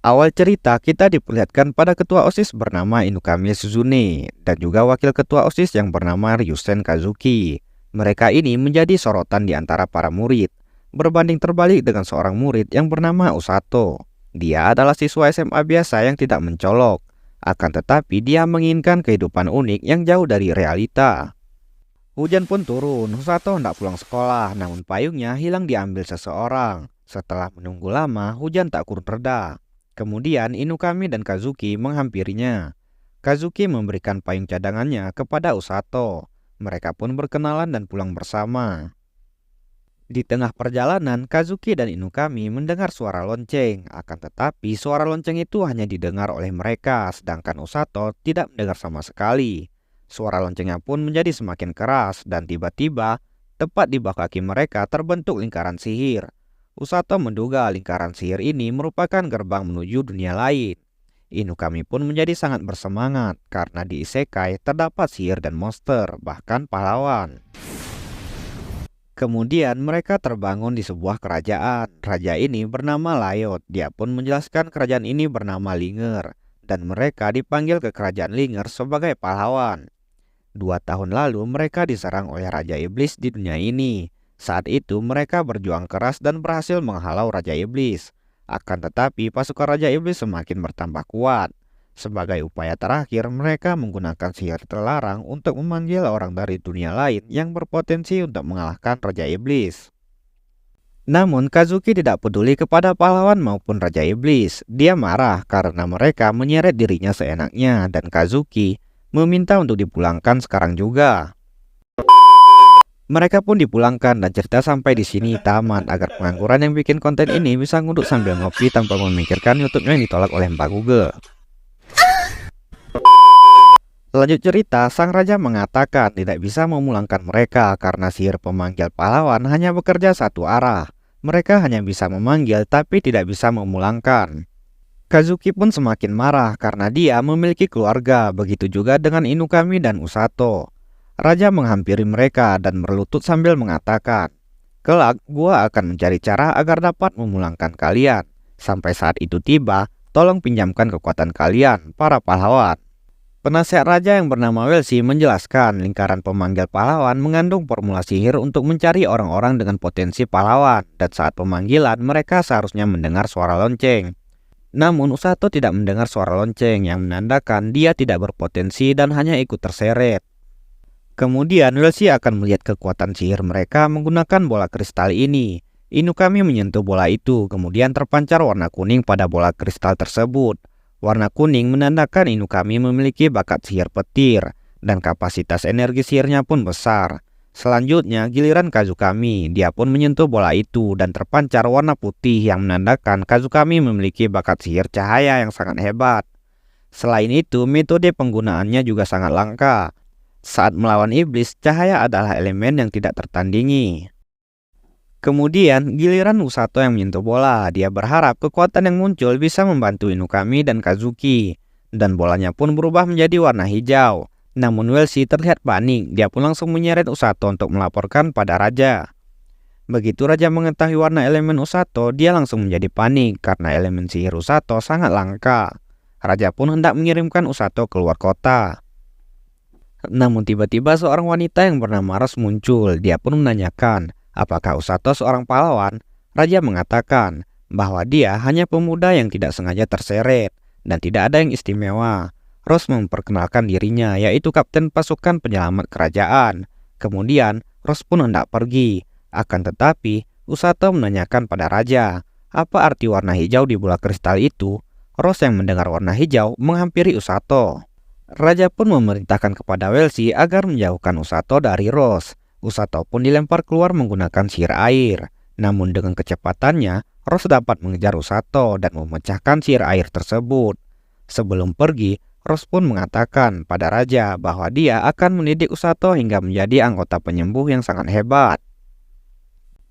Awal cerita kita diperlihatkan pada ketua OSIS bernama Inukami Suzune dan juga wakil ketua OSIS yang bernama Ryusen Kazuki. Mereka ini menjadi sorotan di antara para murid, berbanding terbalik dengan seorang murid yang bernama Usato. Dia adalah siswa SMA biasa yang tidak mencolok, akan tetapi dia menginginkan kehidupan unik yang jauh dari realita. Hujan pun turun, Usato hendak pulang sekolah, namun payungnya hilang diambil seseorang. Setelah menunggu lama, hujan tak kunjung reda. Kemudian Inukami dan Kazuki menghampirinya. Kazuki memberikan payung cadangannya kepada Usato. Mereka pun berkenalan dan pulang bersama. Di tengah perjalanan, Kazuki dan Inukami mendengar suara lonceng. Akan tetapi suara lonceng itu hanya didengar oleh mereka, sedangkan Usato tidak mendengar sama sekali. Suara loncengnya pun menjadi semakin keras dan tiba-tiba tepat di bawah kaki mereka terbentuk lingkaran sihir. Usato menduga lingkaran sihir ini merupakan gerbang menuju dunia lain. Inukami pun menjadi sangat bersemangat karena di isekai terdapat sihir dan monster, bahkan pahlawan. Kemudian mereka terbangun di sebuah kerajaan. Raja ini bernama Layot. Dia pun menjelaskan kerajaan ini bernama Linger, dan mereka dipanggil ke kerajaan Linger sebagai pahlawan. 2 tahun lalu mereka diserang oleh Raja Iblis di dunia ini. Saat itu mereka berjuang keras dan berhasil menghalau Raja Iblis. Akan tetapi pasukan Raja Iblis semakin bertambah kuat. Sebagai upaya terakhir, mereka menggunakan sihir terlarang untuk memanggil orang dari dunia lain yang berpotensi untuk mengalahkan Raja Iblis. Namun Kazuki tidak peduli kepada pahlawan maupun Raja Iblis. Dia marah karena mereka menyeret dirinya seenaknya dan Kazuki meminta untuk dipulangkan sekarang juga. Mereka pun dipulangkan dan cerita sampai di sini tamat agar pengangguran yang bikin konten ini bisa nguduk sambil ngopi tanpa memikirkan YouTube-nya yang ditolak oleh Mbak Google. Lanjut cerita, sang raja mengatakan tidak bisa memulangkan mereka karena sihir pemanggil pahlawan hanya bekerja satu arah. Mereka hanya bisa memanggil tapi tidak bisa memulangkan. Kazuki pun semakin marah karena dia memiliki keluarga, begitu juga dengan Inukami dan Usato. Raja menghampiri mereka dan berlutut sambil mengatakan, "Kelak gua akan mencari cara agar dapat memulangkan kalian. Sampai saat itu tiba, tolong pinjamkan kekuatan kalian, para pahlawan." Penasihat raja yang bernama Welsi menjelaskan lingkaran pemanggil pahlawan mengandung formula sihir untuk mencari orang-orang dengan potensi pahlawan, dan saat pemanggilan mereka seharusnya mendengar suara lonceng. Namun Usato tidak mendengar suara lonceng yang menandakan dia tidak berpotensi dan hanya ikut terseret. Kemudian Welsi akan melihat kekuatan sihir mereka menggunakan bola kristal ini. Inukami menyentuh bola itu, kemudian terpancar warna kuning pada bola kristal tersebut. Warna kuning menandakan Inukami memiliki bakat sihir petir, dan kapasitas energi sihirnya pun besar. Selanjutnya giliran Kazukami, dia pun menyentuh bola itu dan terpancar warna putih yang menandakan Kazukami memiliki bakat sihir cahaya yang sangat hebat. Selain itu, metode penggunaannya juga sangat langka. Saat melawan iblis, cahaya adalah elemen yang tidak tertandingi. Kemudian, giliran Usato yang menyentuh bola. Dia berharap kekuatan yang muncul bisa membantu Inukami dan Kazuki. Dan bolanya pun berubah menjadi warna hijau. Namun Welsi terlihat panik. Dia pun langsung menyeret Usato untuk melaporkan pada raja. Begitu raja mengetahui warna elemen Usato, dia langsung menjadi panik karena elemen sihir Usato sangat langka. Raja pun hendak mengirimkan Usato keluar kota. Namun tiba-tiba seorang wanita yang bernama Ros muncul. Dia pun menanyakan, apakah Usato seorang pahlawan? Raja mengatakan bahwa dia hanya pemuda yang tidak sengaja terseret dan tidak ada yang istimewa. Ros memperkenalkan dirinya, yaitu kapten pasukan penyelamat kerajaan. Kemudian Ros pun hendak pergi. Akan tetapi Usato menanyakan pada raja, apa arti warna hijau di bola kristal itu? Ros yang mendengar warna hijau menghampiri Usato. Raja pun memerintahkan kepada Welsi agar menjauhkan Usato dari Ros. Usato pun dilempar keluar menggunakan sihir air. Namun dengan kecepatannya, Ros dapat mengejar Usato dan memecahkan sihir air tersebut. Sebelum pergi, Ros pun mengatakan pada raja bahwa dia akan mendidik Usato hingga menjadi anggota penyembuh yang sangat hebat.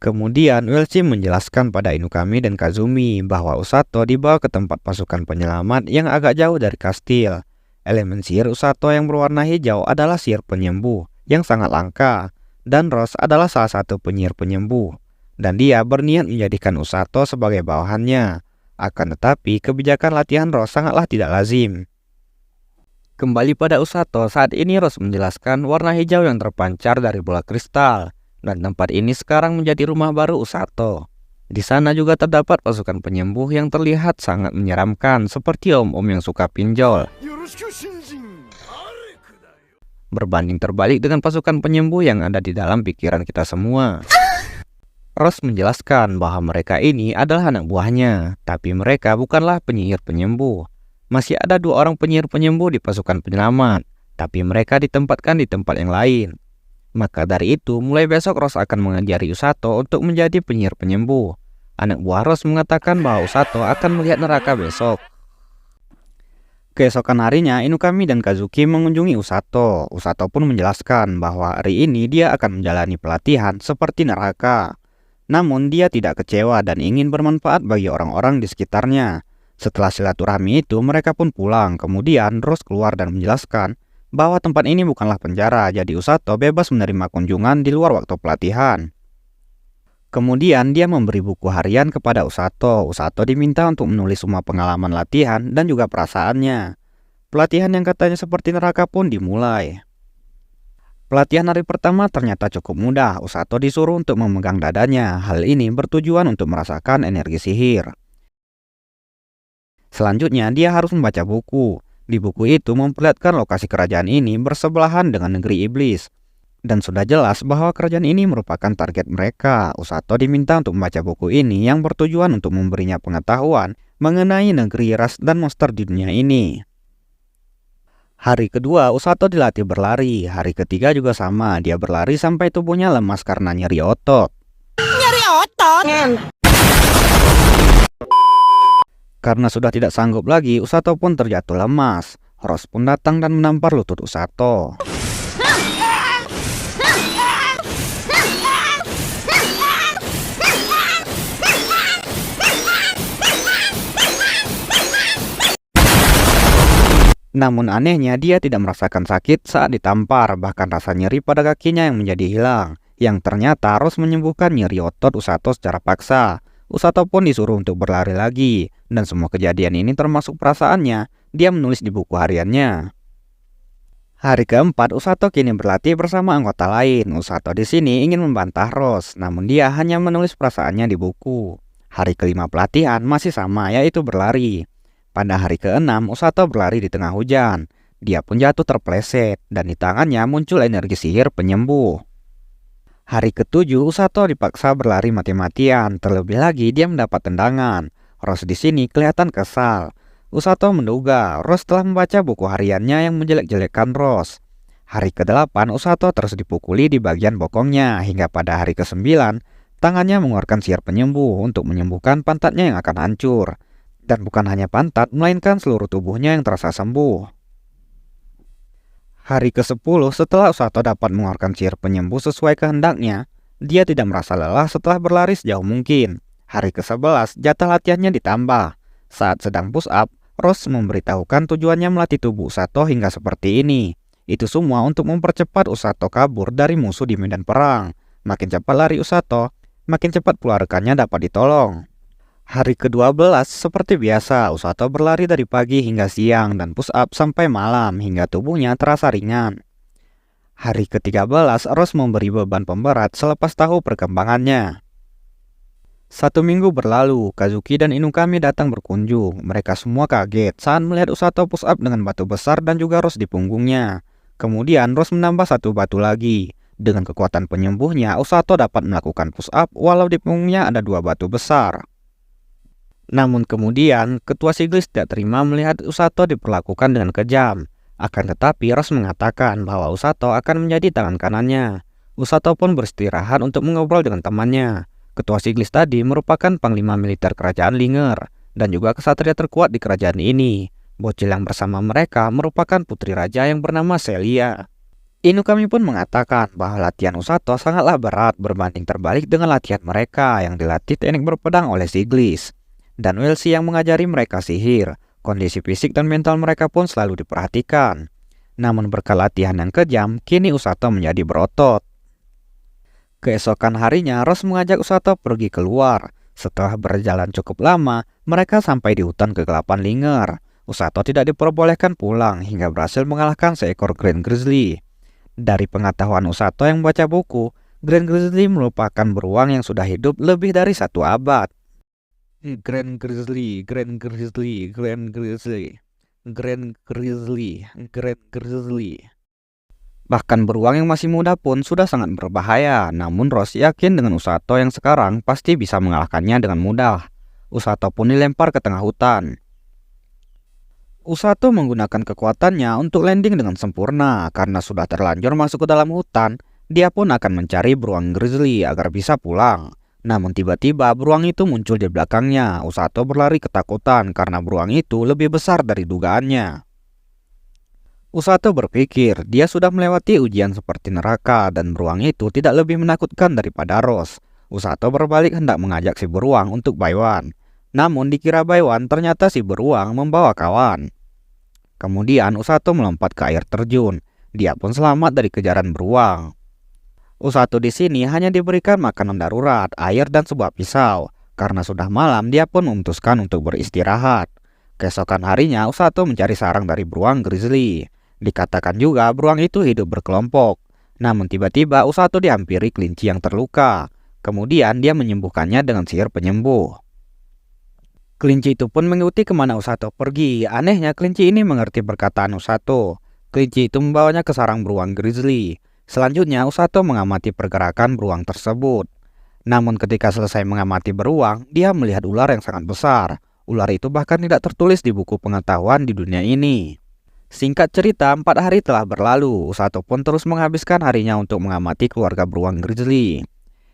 Kemudian Welsi menjelaskan pada Inukami dan Kazumi bahwa Usato dibawa ke tempat pasukan penyelamat yang agak jauh dari kastil. Elemen sihir Usato yang berwarna hijau adalah sihir penyembuh yang sangat langka, dan Ros adalah salah satu penyihir penyembuh, dan dia berniat menjadikan Usato sebagai bawahannya. Akan tetapi, kebijakan latihan Rose sangatlah tidak lazim. Kembali pada Usato, saat ini Rose menjelaskan warna hijau yang terpancar dari bola kristal, dan tempat ini sekarang menjadi rumah baru Usato. Di sana juga terdapat pasukan penyembuh yang terlihat sangat menyeramkan, seperti om-om yang suka pinjol. Berbanding terbalik dengan pasukan penyembuh yang ada di dalam pikiran kita semua. Rose menjelaskan bahwa mereka ini adalah anak buahnya, tapi mereka bukanlah penyihir penyembuh. Masih ada 2 orang penyihir penyembuh di pasukan penyelamat, tapi mereka ditempatkan di tempat yang lain. Maka dari itu, mulai besok Rose akan mengajari Usato untuk menjadi penyihir penyembuh. Anak buah Rose mengatakan bahwa Usato akan melihat neraka besok. Keesokan harinya, Inukami dan Kazuki mengunjungi Usato. Usato pun menjelaskan bahwa hari ini dia akan menjalani pelatihan seperti neraka. Namun dia tidak kecewa dan ingin bermanfaat bagi orang-orang di sekitarnya. Setelah silaturahmi itu, mereka pun pulang. Kemudian Rose keluar dan menjelaskan bahwa tempat ini bukanlah penjara, jadi Usato bebas menerima kunjungan di luar waktu pelatihan. Kemudian dia memberi buku harian kepada Usato. Usato diminta untuk menulis semua pengalaman latihan dan juga perasaannya. Pelatihan yang katanya seperti neraka pun dimulai. Pelatihan hari pertama ternyata cukup mudah. Usato disuruh untuk memegang dadanya. Hal ini bertujuan untuk merasakan energi sihir. Selanjutnya dia harus membaca buku. Di buku itu memperlihatkan lokasi kerajaan ini bersebelahan dengan negeri iblis. Dan sudah jelas bahwa kerajaan ini merupakan target mereka. Usato diminta untuk membaca buku ini yang bertujuan untuk memberinya pengetahuan mengenai negeri ras dan monster di dunia ini. Hari kedua, Usato dilatih berlari. Hari ketiga juga sama, dia berlari sampai tubuhnya lemas karena nyeri otot. Nyeri otot? Karena sudah tidak sanggup lagi, Usato pun terjatuh lemas. Rose pun datang dan menampar lutut Usato. Namun anehnya dia tidak merasakan sakit saat ditampar, bahkan rasa nyeri pada kakinya yang menjadi hilang. Yang ternyata Rose menyembuhkan nyeri otot Usato secara paksa. Usato pun disuruh untuk berlari lagi, dan semua kejadian ini termasuk perasaannya, dia menulis di buku hariannya. Hari keempat, Usato kini berlatih bersama anggota lain. Usato di sini ingin membantah Rose, namun dia hanya menulis perasaannya di buku. Hari kelima pelatihan masih sama, yaitu berlari. Pada hari keenam, Usato berlari di tengah hujan. Dia pun jatuh terpleset, dan di tangannya muncul energi sihir penyembuh. Hari ketujuh, Usato dipaksa berlari mati-matian. Terlebih lagi, dia mendapat tendangan. Rose di sini kelihatan kesal. Usato menduga Rose telah membaca buku hariannya yang menjelek-jelekkan Rose. Hari ke-8, Usato terus dipukuli di bagian bokongnya hingga pada hari ke-9, tangannya mengeluarkan sihir penyembuh untuk menyembuhkan pantatnya yang akan hancur. Dan bukan hanya pantat, melainkan seluruh tubuhnya yang terasa sembuh. Hari ke-10, setelah Usato dapat mengeluarkan sihir penyembuh sesuai kehendaknya, dia tidak merasa lelah setelah berlari sejauh mungkin. Hari ke-11, jatah latihannya ditambah. Saat sedang push up, Rose memberitahukan tujuannya melatih tubuh Usato hingga seperti ini. Itu semua untuk mempercepat Usato kabur dari musuh di medan perang. Makin cepat lari Usato, makin cepat pula rekannya dapat ditolong. Hari ke-12, seperti biasa, Usato berlari dari pagi hingga siang dan push up sampai malam hingga tubuhnya terasa ringan. Hari ke-13, Rose memberi beban pemberat selepas tahu perkembangannya. 1 minggu berlalu, Kazuki dan Inukami datang berkunjung. Mereka semua kaget saat melihat Usato push up dengan batu besar dan juga Rose di punggungnya. Kemudian Rose menambah 1 batu lagi. Dengan kekuatan penyembuhnya, Usato dapat melakukan push up walau di punggungnya ada 2 batu besar. Namun kemudian, ketua Siglis tidak terima melihat Usato diperlakukan dengan kejam. Akan tetapi Rose mengatakan bahwa Usato akan menjadi tangan kanannya. Usato pun beristirahat untuk mengobrol dengan temannya. Ketua Siglis tadi merupakan panglima militer kerajaan Linger dan juga kesatria terkuat di kerajaan ini. Bocil yang bersama mereka merupakan putri raja yang bernama Celia. Inukami pun mengatakan bahwa latihan Usato sangatlah berat berbanding terbalik dengan latihan mereka yang dilatih teknik berpedang oleh Siglis. Dan Welsi yang mengajari mereka sihir. Kondisi fisik dan mental mereka pun selalu diperhatikan. Namun berkat latihan yang kejam, kini Usato menjadi berotot. Keesokan harinya, Rose mengajak Usato pergi keluar. Setelah berjalan cukup lama, mereka sampai di hutan kegelapan linger. Usato tidak diperbolehkan pulang hingga berhasil mengalahkan seekor Grand Grizzly. Dari pengetahuan Usato yang membaca buku, Grand Grizzly merupakan beruang yang sudah hidup lebih dari 1 abad. Grand Grizzly, Grand Grizzly, Grand Grizzly, Grand Grizzly, Grand Grizzly. Bahkan beruang yang masih muda pun sudah sangat berbahaya, namun Ross yakin dengan Usato yang sekarang pasti bisa mengalahkannya dengan mudah. Usato pun dilempar ke tengah hutan. Usato menggunakan kekuatannya untuk landing dengan sempurna. Karena sudah terlanjur masuk ke dalam hutan, dia pun akan mencari beruang grizzly agar bisa pulang. Namun tiba-tiba beruang itu muncul di belakangnya. Usato berlari ketakutan karena beruang itu lebih besar dari dugaannya. Usato berpikir dia sudah melewati ujian seperti neraka dan beruang itu tidak lebih menakutkan daripada Ross. Usato berbalik hendak mengajak si beruang untuk Baiwan. Namun dikira Baiwan, ternyata si beruang membawa kawan. Kemudian Usato melompat ke air terjun. Dia pun selamat dari kejaran beruang. Usato di sini hanya diberikan makanan darurat, air dan sebuah pisau. Karena sudah malam, dia pun memutuskan untuk beristirahat. Keesokan harinya Usato mencari sarang dari beruang grizzly. Dikatakan juga beruang itu hidup berkelompok. Namun tiba-tiba Usato dihampiri kelinci yang terluka. Kemudian dia menyembuhkannya dengan sihir penyembuh. Kelinci itu pun mengikuti kemana Usato pergi. Anehnya kelinci ini mengerti perkataan Usato. Kelinci itu membawanya ke sarang beruang grizzly. Selanjutnya Usato mengamati pergerakan beruang tersebut. Namun ketika selesai mengamati beruang, dia melihat ular yang sangat besar. Ular itu bahkan tidak tertulis di buku pengetahuan di dunia ini. Singkat cerita, 4 hari telah berlalu. Usato pun terus menghabiskan harinya untuk mengamati keluarga beruang grizzly.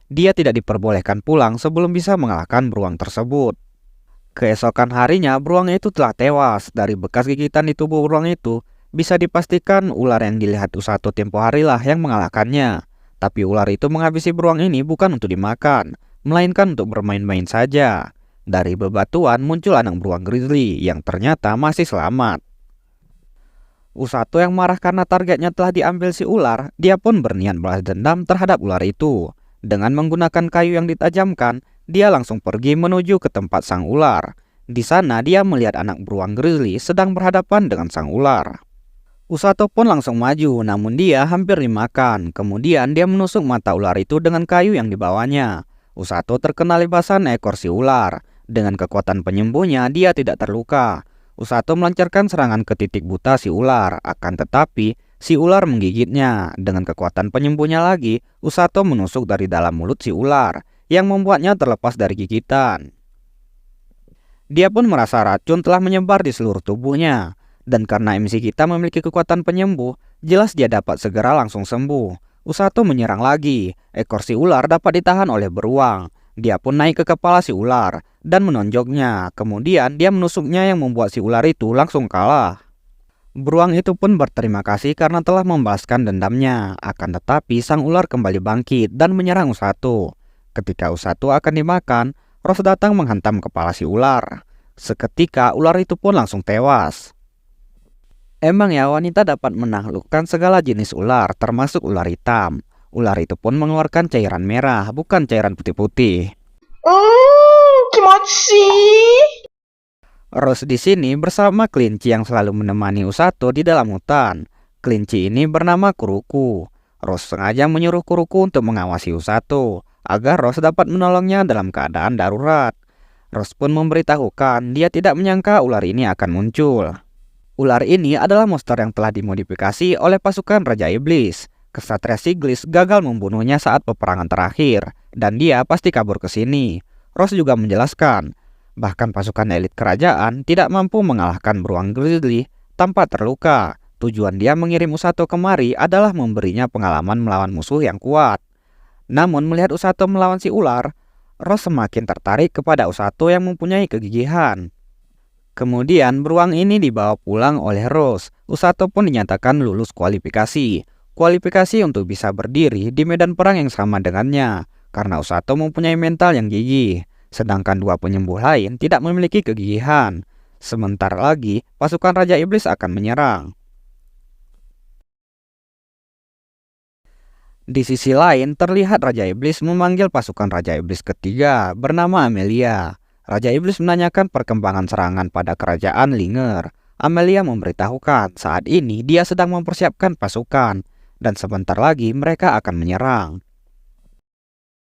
Dia tidak diperbolehkan pulang sebelum bisa mengalahkan beruang tersebut. Keesokan harinya, beruang itu telah tewas. Dari bekas gigitan di tubuh beruang itu, bisa dipastikan ular yang dilihat Usato tempo harilah yang mengalahkannya. Tapi ular itu menghabisi beruang ini bukan untuk dimakan, melainkan untuk bermain-main saja. Dari bebatuan muncul anak beruang grizzly yang ternyata masih selamat. Usato yang marah karena targetnya telah diambil si ular, dia pun berniat balas dendam terhadap ular itu. Dengan menggunakan kayu yang ditajamkan, dia langsung pergi menuju ke tempat sang ular. Di sana dia melihat anak beruang grizzly sedang berhadapan dengan sang ular. Usato pun langsung maju, namun dia hampir dimakan. Kemudian dia menusuk mata ular itu dengan kayu yang dibawanya. Usato terkena libasan ekor si ular. Dengan kekuatan penyembuhnya, dia tidak terluka. Usato melancarkan serangan ke titik buta si ular, akan tetapi si ular menggigitnya. Dengan kekuatan penyembuhnya lagi, Usato menusuk dari dalam mulut si ular, yang membuatnya terlepas dari gigitan. Dia pun merasa racun telah menyebar di seluruh tubuhnya. Dan karena MC kita memiliki kekuatan penyembuh, jelas dia dapat segera langsung sembuh. Usato menyerang lagi. Ekor si ular dapat ditahan oleh beruang. Dia pun naik ke kepala si ular dan menonjoknya. Kemudian dia menusuknya yang membuat si ular itu langsung kalah. Beruang itu pun berterima kasih karena telah membalaskan dendamnya. Akan tetapi sang ular kembali bangkit dan menyerang Usato. Ketika Usato akan dimakan, Ross datang menghantam kepala si ular. Seketika ular itu pun langsung tewas. Emang ya, wanita dapat menaklukkan segala jenis ular, termasuk ular hitam. Ular itu pun mengeluarkan cairan merah, bukan cairan putih-putih. Kimochi. Ross di sini bersama kelinci yang selalu menemani Usato di dalam hutan. Kelinci ini bernama Kuruku. Ross sengaja menyuruh Kuruku untuk mengawasi Usato, agar Ross dapat menolongnya dalam keadaan darurat. Ross pun memberitahukan dia tidak menyangka ular ini akan muncul. Ular ini adalah monster yang telah dimodifikasi oleh pasukan Raja Iblis. Kesatria Siglis gagal membunuhnya saat peperangan terakhir, dan dia pasti kabur ke sini. Ross juga menjelaskan, bahkan pasukan elit kerajaan tidak mampu mengalahkan beruang grizzly tanpa terluka. Tujuan dia mengirim Usato kemari adalah memberinya pengalaman melawan musuh yang kuat. Namun melihat Usato melawan si ular, Ross semakin tertarik kepada Usato yang mempunyai kegigihan. Kemudian beruang ini dibawa pulang oleh Ross. Usato pun dinyatakan lulus kualifikasi. Kualifikasi untuk bisa berdiri di medan perang yang sama dengannya. Karena Usato mempunyai mental yang gigih. Sedangkan 2 penyembuh lain tidak memiliki kegigihan. Sebentar lagi pasukan Raja Iblis akan menyerang. Di sisi lain, terlihat Raja Iblis memanggil pasukan Raja Iblis ketiga bernama Amelia. Raja Iblis menanyakan perkembangan serangan pada kerajaan Linger. Amelia memberitahukan saat ini dia sedang mempersiapkan pasukan, dan sebentar lagi mereka akan menyerang.